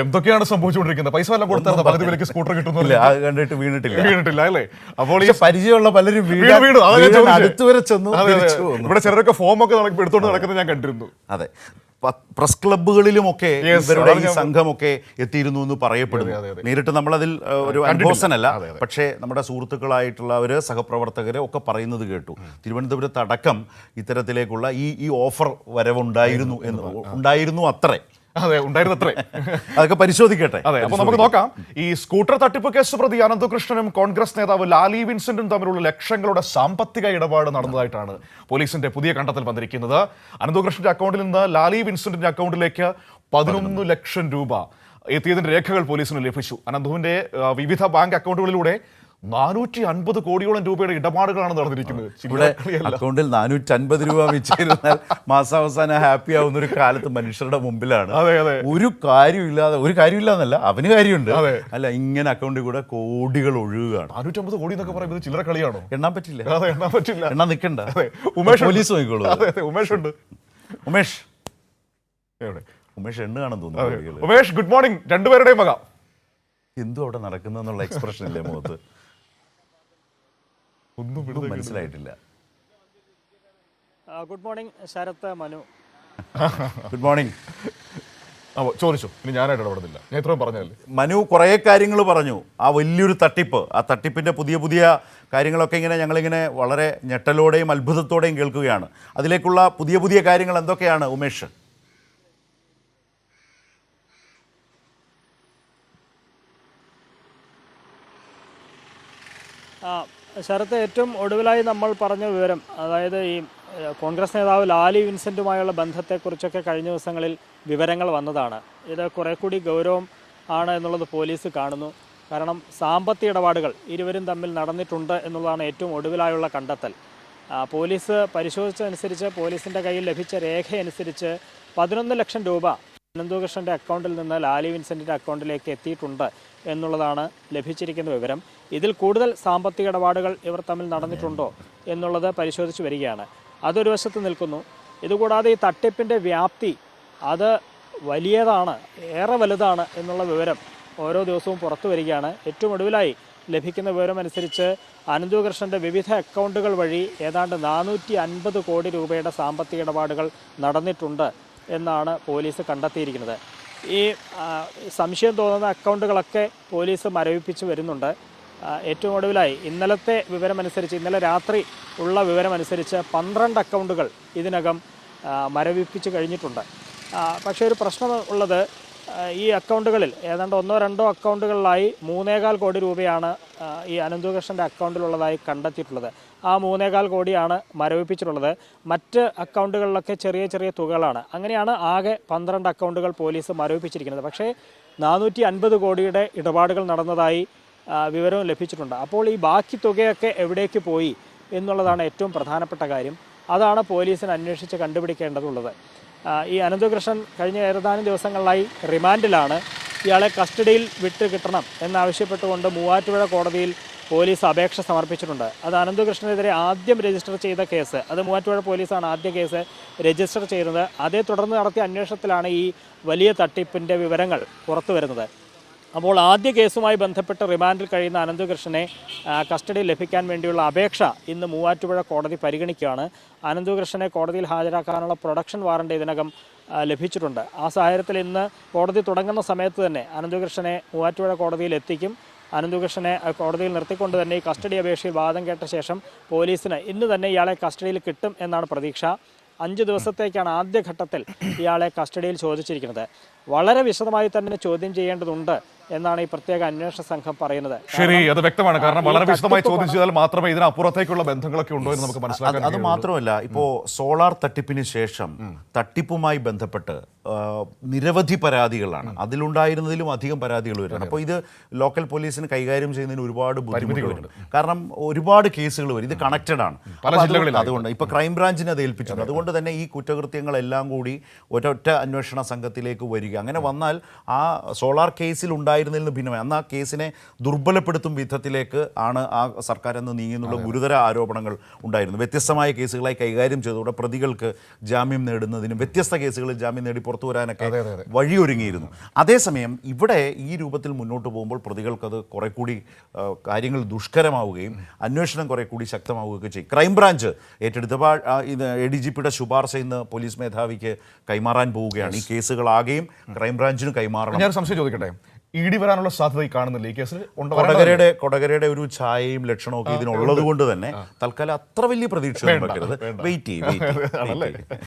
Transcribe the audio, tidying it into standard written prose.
എന്തൊക്കെയാണ് സംഭവിച്ചുകൊണ്ടിരിക്കുന്നത്? പൈസ എല്ലാം കൊടുത്താൽ പകുതി വിലയ്ക്ക് സ്കൂട്ടർ കിട്ടുന്നില്ല, കണ്ടിട്ട് വീണിട്ടില്ല അല്ലേ? അപ്പോൾ പരിചയമുള്ള പലരും അടുത്ത് വരെ ചെന്നു. ഇവിടെ ചിലരൊക്കെ ഫോമൊക്കെ എടുത്തോണ്ട് നടക്കുന്നത് ഞാൻ കണ്ടിരുന്നു. അതെ, പ്രസ് ക്ലബ്ബുകളിലുമൊക്കെ ഇവരുടെ ഈ സംഘമൊക്കെ എത്തിയിരുന്നു എന്ന് പറയപ്പെടുന്നു. നേരിട്ട് നമ്മളതിൽ ഒരു അനുഭവസ്ഥനല്ല, പക്ഷേ നമ്മുടെ സുഹൃത്തുക്കളായിട്ടുള്ളവർ, സഹപ്രവർത്തകരെ ഒക്കെ പറയുന്നത് കേട്ടു. തിരുവനന്തപുരത്ത് അടക്കം ഇത്തരത്തിലേക്കുള്ള ഈ ഓഫർ ഉണ്ടായിരുന്നു അത്രേ. അതെ, ഉണ്ടായിരുന്നത്രേ. അതൊക്കെ പരിശോധിക്കട്ടെ. അതെ, അപ്പൊ നമുക്ക് നോക്കാം. ഈ സ്കൂട്ടർ തട്ടിപ്പ് കേസ് പ്രതി അനന്തകൃഷ്ണനും കോൺഗ്രസ് നേതാവ് ലാലി വിൻസെന്റും തമ്മിലുള്ള ലക്ഷങ്ങളുടെ സാമ്പത്തിക ഇടപാട് നടന്നതായിട്ടാണ് പോലീസിന്റെ പുതിയ കണ്ടെത്തൽ വന്നിരിക്കുന്നത്. അനന്തകൃഷ്ണന്റെ അക്കൗണ്ടിൽ നിന്ന് ലാലി വിൻസെന്റിന്റെ അക്കൗണ്ടിലേക്ക് 11 ലക്ഷം രൂപ എത്തിയതിന്റെ രേഖകൾ പോലീസിന് ലഭിച്ചു. അനന്തുവിന്റെ വിവിധ ബാങ്ക് അക്കൗണ്ടുകളിലൂടെ 450 കോടിയോളം രൂപയുടെ ഇടപാടുകളാണ് നടന്നിരിക്കുന്നത്. അക്കൗണ്ടിൽ 450 രൂപ വെച്ചിരുന്നാൽ മാസാവസാനം ഹാപ്പി ആവുന്ന ഒരു കാലത്ത് മനുഷ്യരുടെ മുമ്പിലാണ്. ഒരു കാര്യമില്ലാന്നല്ല, അവന് കാര്യമുണ്ട്. അല്ല, ഇങ്ങനെ അക്കൗണ്ടിൽ കൂടെ കോടികൾ ഒഴുകുകയാണ്. 450 കോടി എന്നൊക്കെ പറയുന്നത് ചില്ലറ കളിയാണോ? എണ്ണാൻ പറ്റില്ല. എണ്ണാൻ നിൽക്കണ്ട, ഉമേഷ് പോലീസ് നോക്കിക്കോളൂ. ഉമേഷ് ഉണ്ട്. ഉമേഷ് എണ്ണുകയാണെന്ന് തോന്നുന്നു. Umesh, good morning. രണ്ടുപേരുടെയും മക എന്തോ അവിടെ നടക്കുന്നുള്ള എക്സ്പ്രഷൻ ഇല്ലേ മുഖത്ത്? ഒന്നും മനസ്സിലായിട്ടില്ല. Good morning Sharath, Manu. Good morning. ചോദിച്ചു, ഇനി ഞാനായിട്ട് ഇടപെടുന്നില്ല, ഞാൻ ഇത്രയും പറഞ്ഞല്ലേ. മനു കുറേ കാര്യങ്ങൾ പറഞ്ഞു. ആ വലിയൊരു തട്ടിപ്പ്, ആ തട്ടിപ്പിൻ്റെ പുതിയ കാര്യങ്ങളൊക്കെ ഞങ്ങളിങ്ങനെ വളരെ ഞെട്ടലോടെയും അത്ഭുതത്തോടെയും കേൾക്കുകയാണ്. അതിലേക്കുള്ള പുതിയ കാര്യങ്ങൾ എന്തൊക്കെയാണ് ഉമേഷ്? ശരത്ത്, ഏറ്റവും ഒടുവിലായി നമ്മൾ പറഞ്ഞ വിവരം, അതായത് ഈ കോൺഗ്രസ് നേതാവ് ലാലി വിൻസെൻറ്റുമായുള്ള ബന്ധത്തെക്കുറിച്ചൊക്കെ കഴിഞ്ഞ ദിവസങ്ങളിൽ വിവരങ്ങൾ വന്നതാണ്. ഇത് കുറെ കൂടി ഗൗരവം ആണ് എന്നുള്ളത് പോലീസ് കാണുന്നു. കാരണം സാമ്പത്തിക ഇടപാടുകൾ ഇരുവരും തമ്മിൽ നടന്നിട്ടുണ്ട് എന്നുള്ളതാണ് ഏറ്റവും ഒടുവിലായുള്ള കണ്ടെത്തൽ. പോലീസ് പരിശോധിച്ചതനുസരിച്ച്, പോലീസിൻ്റെ കയ്യിൽ ലഭിച്ച രേഖയനുസരിച്ച് 11 ലക്ഷം രൂപ അനന്തകൃഷ്ണൻ്റെ അക്കൗണ്ടിൽ നിന്ന് ലാലി വിൻസെൻറ്റിൻ്റെ അക്കൗണ്ടിലേക്ക് എത്തിയിട്ടുണ്ട് എന്നുള്ളതാണ് ലഭിച്ചിരിക്കുന്ന വിവരം. ഇതിൽ കൂടുതൽ സാമ്പത്തിക ഇടപാടുകൾ ഇവർ തമ്മിൽ നടന്നിട്ടുണ്ടോ എന്നുള്ളത് പരിശോധിച്ച് വരികയാണ്. അതൊരു വശത്ത് നിൽക്കുന്നു. ഇതുകൂടാതെ ഈ തട്ടിപ്പിൻ്റെ വ്യാപ്തി അത് വലിയതാണ്, ഏറെ വലുതാണ് എന്നുള്ള വിവരം ഓരോ ദിവസവും പുറത്തു വരികയാണ്. ഏറ്റവും ഒടുവിലായി ലഭിക്കുന്ന വിവരം അനുസരിച്ച് അനന്തകൃഷ്ണൻ്റെ വിവിധ അക്കൗണ്ടുകൾ വഴി ഏതാണ്ട് 450 കോടി രൂപയുടെ സാമ്പത്തിക ഇടപാടുകൾ നടന്നിട്ടുണ്ട് എന്നാണ് പോലീസ് കണ്ടെത്തിയിരിക്കുന്നത്. ഈ സംശയം തോന്നുന്ന അക്കൗണ്ടുകളൊക്കെ പോലീസ് മരവിപ്പിച്ച് വരുന്നുണ്ട്. ഏറ്റവും ഒടുവിലായി ഇന്നലത്തെ വിവരമനുസരിച്ച്, ഇന്നലെ രാത്രി ഉള്ള വിവരമനുസരിച്ച് 12 അക്കൗണ്ടുകൾ ഇതിനകം മരവിപ്പിച്ച് കഴിഞ്ഞിട്ടുണ്ട്. പക്ഷേ ഒരു പ്രശ്നം ഉള്ളത്, ഈ അക്കൗണ്ടുകളിൽ ഏതാണ്ട് 1-2 അക്കൗണ്ടുകളിലായി 3.25 കോടി രൂപയാണ് ഈ അനന്തകൃഷ്ണൻ്റെ അക്കൗണ്ടിലുള്ളതായി കണ്ടെത്തിയിട്ടുള്ളത്. ആ 3.25 കോടിയാണ് മരവിപ്പിച്ചിട്ടുള്ളത്. മറ്റ് അക്കൗണ്ടുകളിലൊക്കെ ചെറിയ തുകകളാണ്. അങ്ങനെയാണ് ആകെ 12 അക്കൗണ്ടുകൾ പോലീസ് മരവിപ്പിച്ചിരിക്കുന്നത്. പക്ഷേ 450 കോടിയുടെ ഇടപാടുകൾ നടന്നതായി വിവരവും ലഭിച്ചിട്ടുണ്ട്. അപ്പോൾ ഈ ബാക്കി തുകയൊക്കെ എവിടേക്ക് പോയി എന്നുള്ളതാണ് ഏറ്റവും പ്രധാനപ്പെട്ട കാര്യം. അതാണ് പോലീസിന് അന്വേഷിച്ച് കണ്ടുപിടിക്കേണ്ടതുള്ളത്. ഈ അനന്തകൃഷ്ണൻ കഴിഞ്ഞ ഏതാനും ദിവസങ്ങളിലായി റിമാൻഡിലാണ്. ഇയാളെ കസ്റ്റഡിയിൽ വിട്ട് കിട്ടണം എന്നാവശ്യപ്പെട്ടുകൊണ്ട് മൂവാറ്റുപുഴ കോടതിയിൽ പോലീസ് അപേക്ഷ സമർപ്പിച്ചിട്ടുണ്ട്. അത് അനന്തകൃഷ്ണനെതിരെ ആദ്യം രജിസ്റ്റർ ചെയ്ത കേസ്, അത് മൂവാറ്റുപുഴ പോലീസാണ് ആദ്യ കേസ് രജിസ്റ്റർ ചെയ്യുന്നത്. അതേ തുടർന്ന് നടത്തിയ അന്വേഷണത്തിലാണ് ഈ വലിയ തട്ടിപ്പിൻ്റെ വിവരങ്ങൾ പുറത്തു വരുന്നത്. അപ്പോൾ ആദ്യ കേസുമായി ബന്ധപ്പെട്ട് റിമാൻഡിൽ കഴിയുന്ന അനന്തകൃഷ്ണനെ കസ്റ്റഡിയിൽ ലഭിക്കാൻ വേണ്ടിയുള്ള അപേക്ഷ ഇന്ന് മൂവാറ്റുപുഴ കോടതി പരിഗണിക്കുകയാണ്. അനന്തകൃഷ്ണനെ കോടതിയിൽ ഹാജരാക്കാനുള്ള പ്രൊഡക്ഷൻ വാറണ്ട് ഇതിനകം ലഭിച്ചിട്ടുണ്ട്. ആ സാഹചര്യത്തിൽ ഇന്ന് കോടതി തുടങ്ങുന്ന സമയത്ത് തന്നെ അനന്തകൃഷ്ണനെ മൂവാറ്റുപുഴ കോടതിയിൽ എത്തിക്കും. അനന്തകൃഷ്ണനെ കോടതിയിൽ നിർത്തിക്കൊണ്ട് തന്നെ ഈ കസ്റ്റഡി അപേക്ഷയിൽ വാദം കേട്ട ശേഷം പോലീസിന് ഇന്ന് തന്നെ ഇയാളെ കസ്റ്റഡിയിൽ കിട്ടും എന്നാണ് പ്രതീക്ഷ. 5 ദിവസത്തേക്കാണ് ആദ്യഘട്ടത്തിൽ ഇയാളെ കസ്റ്റഡിയിൽ ചോദിച്ചിരിക്കുന്നത്. വളരെ വിശദമായി തന്നെ ചോദ്യം ചെയ്യേണ്ടതുണ്ട് എന്നാണ് ഈ പ്രത്യേക അന്വേഷണ സംഘം പറയുന്നത്. ശരി, അത് വ്യക്തമാണ്. കാരണം വളരെ വിശദമായി ചോദ്യം ചെയ്താൽ മാത്രമേ ഇതിനപ്പുറത്തേക്കുള്ള ബന്ധങ്ങളൊക്കെ ഉണ്ടോ എന്ന് നമുക്ക് മനസ്സിലാക്കാൻ. അത് മാത്രമല്ല, ഇപ്പോൾ സോളാർ തട്ടിപ്പിന് ശേഷം തട്ടിപ്പുമായി ബന്ധപ്പെട്ട് നിരവധി പരാതികളാണ്. അതിലുണ്ടായിരുന്നതിലും അധികം പരാതികൾ വരുന്നുണ്ട്. അപ്പോൾ ഇത് ലോക്കൽ പോലീസിന് കൈകാര്യം ചെയ്യുന്നതിന് ഒരുപാട് ബുദ്ധിമുട്ടുകളുണ്ട്. കാരണം ഒരുപാട് കേസുകൾ വരും, ഇത് കണക്റ്റഡ് ആണ്. അതുകൊണ്ട് ഇപ്പോൾ ക്രൈംബ്രാഞ്ചിനെ അത് ഏൽപ്പിച്ചിട്ടുണ്ട്. അതുകൊണ്ട് തന്നെ ഈ കുറ്റകൃത്യങ്ങളെല്ലാം കൂടി ഒരൊറ്റ അന്വേഷണ സംഘത്തിലേക്ക് വരിക. അങ്ങനെ വന്നാൽ ആ സോളാർ കേസിൽ ഉണ്ടായിരുന്നതിൽ നിന്ന് ഭിന്നമായി അന്ന് ആ കേസിനെ ദുർബലപ്പെടുത്തും വിധത്തിലേക്ക് ആണ് ആ സർക്കാർ എന്ന് നീങ്ങുന്നുള്ള ഗുരുതര ആരോപണങ്ങൾ ഉണ്ടായിരുന്നു. വ്യത്യസ്തമായ കേസുകളായി കൈകാര്യം ചെയ്തതോടെ പ്രതികൾക്ക് ജാമ്യം നേടുന്നതിനും വ്യത്യസ്ത കേസുകളിൽ ജാമ്യം നേടി പുറത്തു വരാനൊക്കെ വഴിയൊരുങ്ങിയിരുന്നു. അതേസമയം ഇവിടെ ഈ രൂപത്തിൽ മുന്നോട്ട് പോകുമ്പോൾ പ്രതികൾക്കത് കുറെ കൂടി കാര്യങ്ങൾ ദുഷ്കരമാവുകയും അന്വേഷണം കുറെ കൂടി ശക്തമാവുകയൊക്കെ ചെയ്യും. ക്രൈംബ്രാഞ്ച് ഏറ്റെടുത്തപ്പോൾ ഇത് ADGPയുടെ ശുപാർശ ഇന്ന് പോലീസ് മേധാവിക്ക് കൈമാറാൻ പോവുകയാണ്. ഈ കേസുകളാകെയും ക്രൈംബ്രാഞ്ചിന് കൈമാറണം. ഞാൻ സംശയം ചോദിക്കട്ടെ, ED വരാനുള്ള സാധ്യത ഈ കാണുന്നില്ല ഈ കേസിൽ? കൊടകരയുടെ ഒരു ഛായയും ലക്ഷണവും ഒക്കെ ഇതിനുള്ളത് കൊണ്ട് തന്നെ തൽക്കാലം അത്ര വലിയ പ്രതീക്ഷ വെക്കരുത്. വെയിറ്റ് ചെയ്യും.